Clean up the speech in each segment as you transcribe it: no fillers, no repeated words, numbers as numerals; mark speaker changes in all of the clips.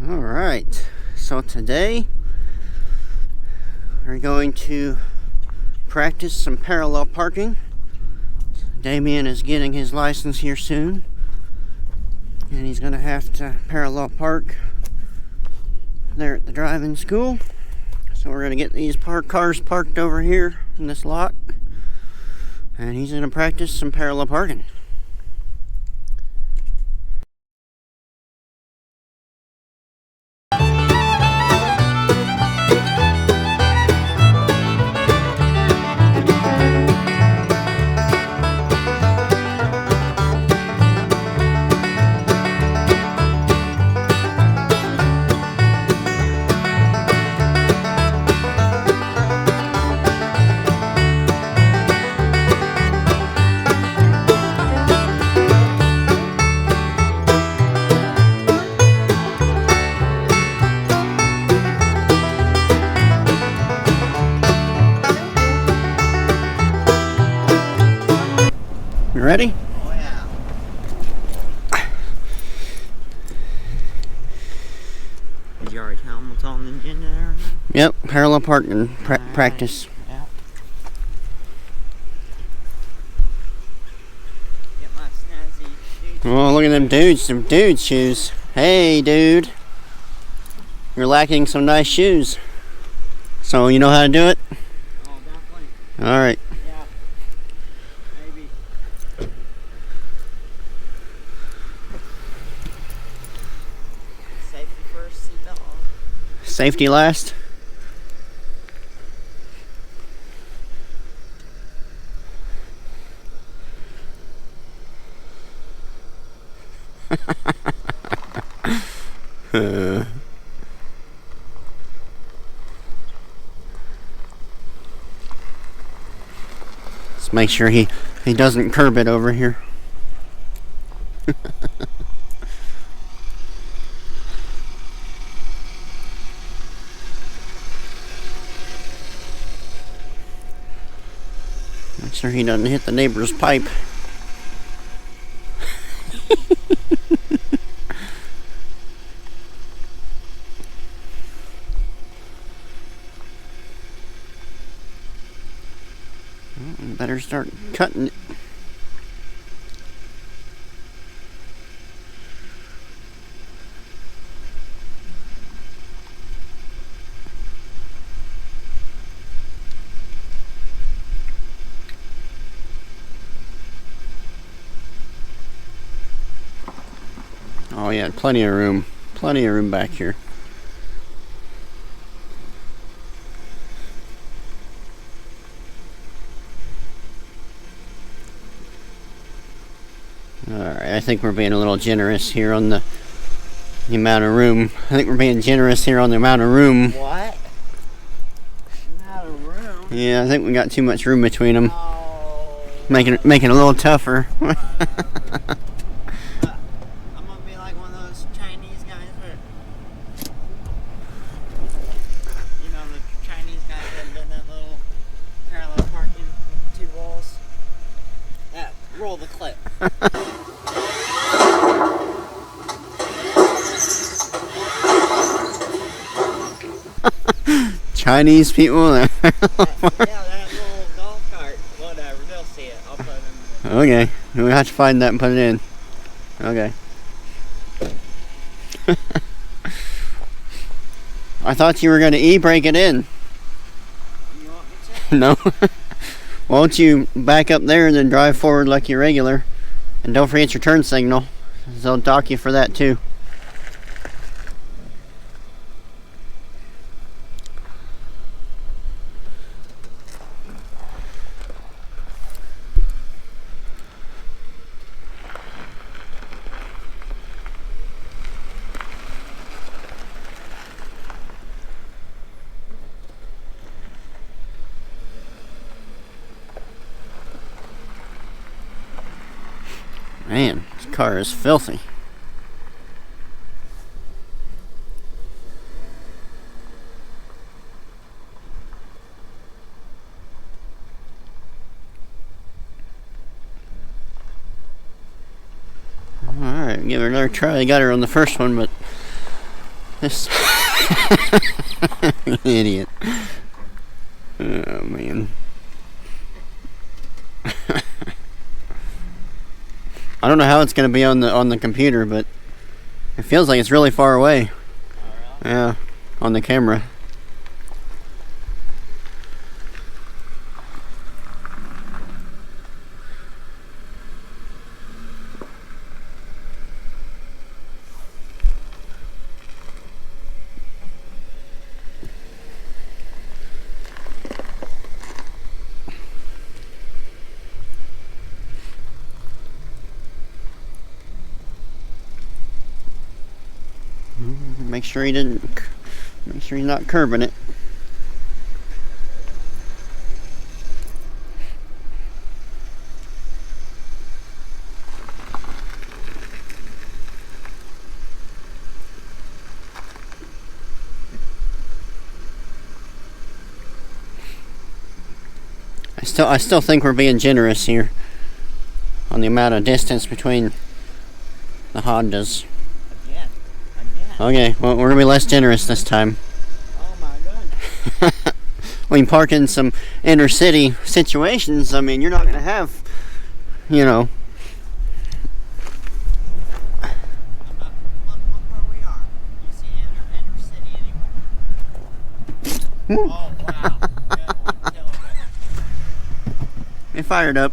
Speaker 1: Alright, so today we're going to practice some parallel parking. Damien is getting his license here soon, and he's going to have to parallel park there at the driving school. So we're going to get these cars parked over here in this lot, and he's going to practice some parallel parking. You ready?
Speaker 2: Oh yeah. Did you already tell them what's on the agenda there?
Speaker 1: Yep, parallel parking practice.
Speaker 2: Yeah. Get my snazzy dude.
Speaker 1: Oh, look at them dude shoes. Hey, dude. You're lacking some nice shoes. So, you know how to do it?
Speaker 2: Oh, definitely.
Speaker 1: Alright.
Speaker 2: Yeah. Maybe. Safety first, seatbelt on.
Speaker 1: Safety last. Let's make sure he doesn't curb it over here. Make sure he doesn't hit the neighbor's pipe. Better start cutting it. Oh yeah, plenty of room back here. Alright, I think we're being a little generous here on the amount of room. I think we're being generous here on the amount of room.
Speaker 2: What? Not a room.
Speaker 1: Yeah, I think we got too much room between them.
Speaker 2: Oh.
Speaker 1: Making it a little tougher.
Speaker 2: I'm gonna be like one of those Chinese guys where, you know, the Chinese guys that did that little parallel parking with two walls. Yeah, roll the clip.
Speaker 1: Chinese people.
Speaker 2: Yeah, that little golf cart. Whatever, they'll see it. I'll put it in the
Speaker 1: Okay, we have to find that and put it in. Okay. I thought you were going to e-brake it in.
Speaker 2: You want me to?
Speaker 1: No. Won't you back up there and then drive forward like you're regular? And don't forget your turn signal. They'll dock you for that too. Man, this car is filthy. Alright, give her another try. I got her on the first one, but This idiot. Oh man. I don't know how it's gonna be on the computer, but it feels like it's really far away.
Speaker 2: Oh, really?
Speaker 1: Yeah, on the camera. Make sure he didn't. Make sure he's not curbing it. I still think we're being generous here on the amount of distance between the Hondas.
Speaker 2: Again.
Speaker 1: Okay, well, we're gonna be less generous this time.
Speaker 2: Oh my goodness.
Speaker 1: When you park in some inner city situations, I mean, you're not gonna have, you know.
Speaker 2: Look where we are. You see inner city anywhere? Oh wow. Good one. Killed it.
Speaker 1: It fired up.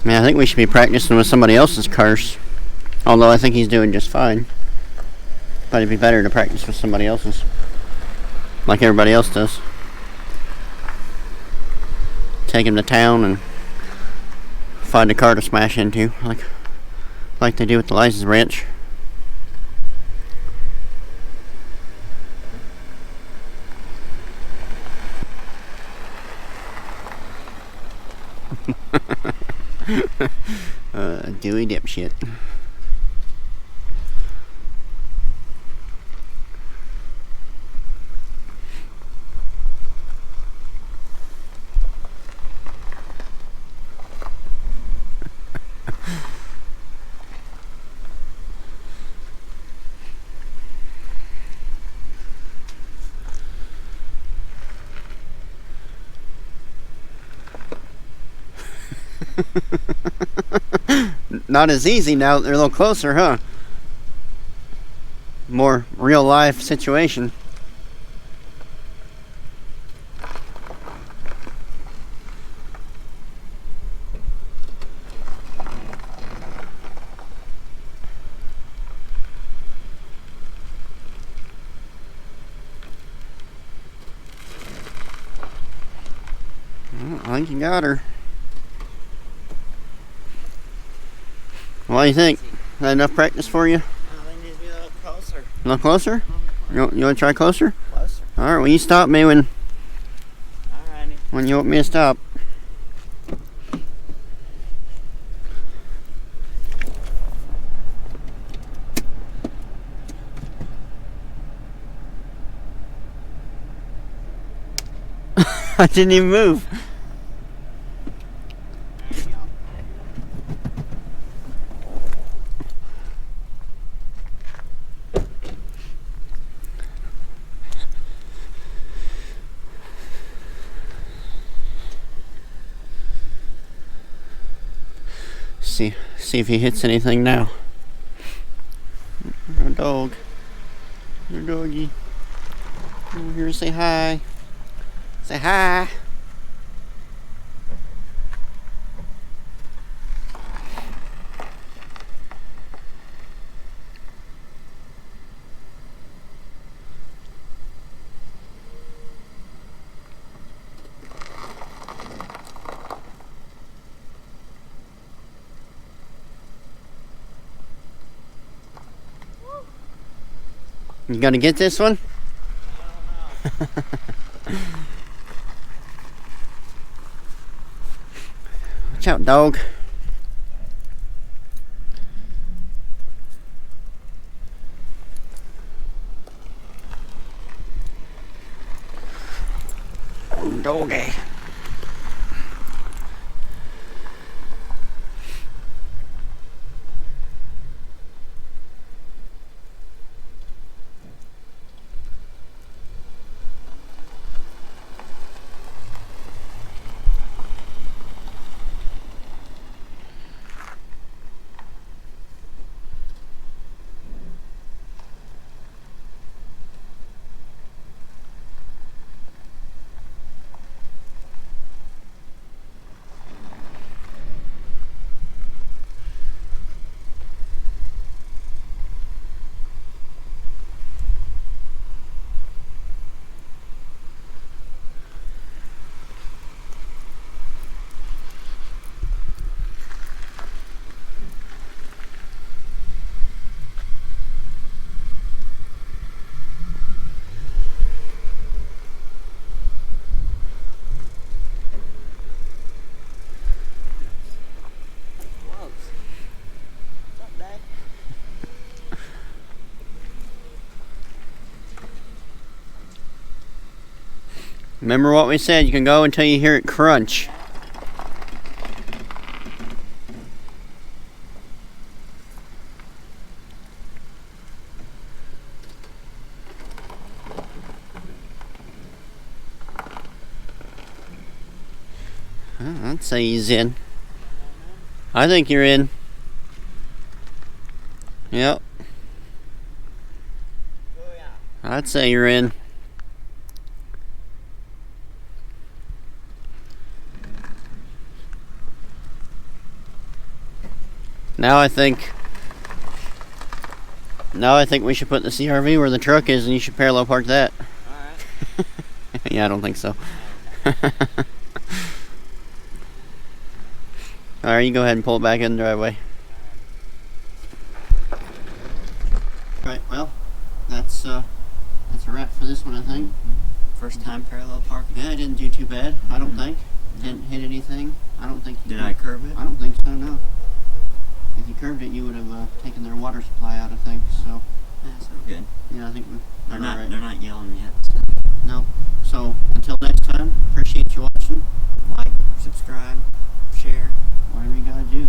Speaker 1: Man, I think we should be practicing with somebody else's cars. Although I think he's doing just fine. But it'd be better to practice with somebody else's. Like everybody else does. Take him to town and find a car to smash into. Like they do with the license branch. Dewey dipshit. Not as easy now. They're a little closer, huh? More real life situation. Well, I think you got her. What do you think? Is that enough practice for you?
Speaker 2: They need to be a little closer.
Speaker 1: A little closer? You want to try closer?
Speaker 2: Closer.
Speaker 1: Alright, well you stop me when
Speaker 2: Alrighty.
Speaker 1: you want me to stop. I didn't even move.
Speaker 2: There you go.
Speaker 1: See if he hits anything now. Our dog. Your doggy. Come here, say hi. Say hi. You gonna get this one?
Speaker 2: I don't know.
Speaker 1: Watch out, dog. Doggy.
Speaker 2: Whoa. What's up, Dad?
Speaker 1: Remember what we said, you can go until you hear it crunch. I'd say he's in. I think you're in. Yep,
Speaker 2: Oh, yeah.
Speaker 1: I'd say you're in. Now I think we should put the CRV where the truck is, and you should parallel park that.
Speaker 2: Alright.
Speaker 1: Yeah, I don't think so. Alright, you go ahead and pull it back in the driveway. Right, well, that's a wrap for this one, I think.
Speaker 2: First time parallel parking.
Speaker 1: Yeah, I didn't do too bad, I don't think. Didn't hit anything. I don't think you
Speaker 2: Did I curb it?
Speaker 1: I don't think so, no. If you curved it, you would have taken their water supply out, I think, so.
Speaker 2: Yeah, so good.
Speaker 1: Yeah, I think we're
Speaker 2: They're not.
Speaker 1: alright.
Speaker 2: They're not yelling yet. So
Speaker 1: No. So, until next time, appreciate you watching.
Speaker 2: like, subscribe, share.
Speaker 1: Whatever you gotta do.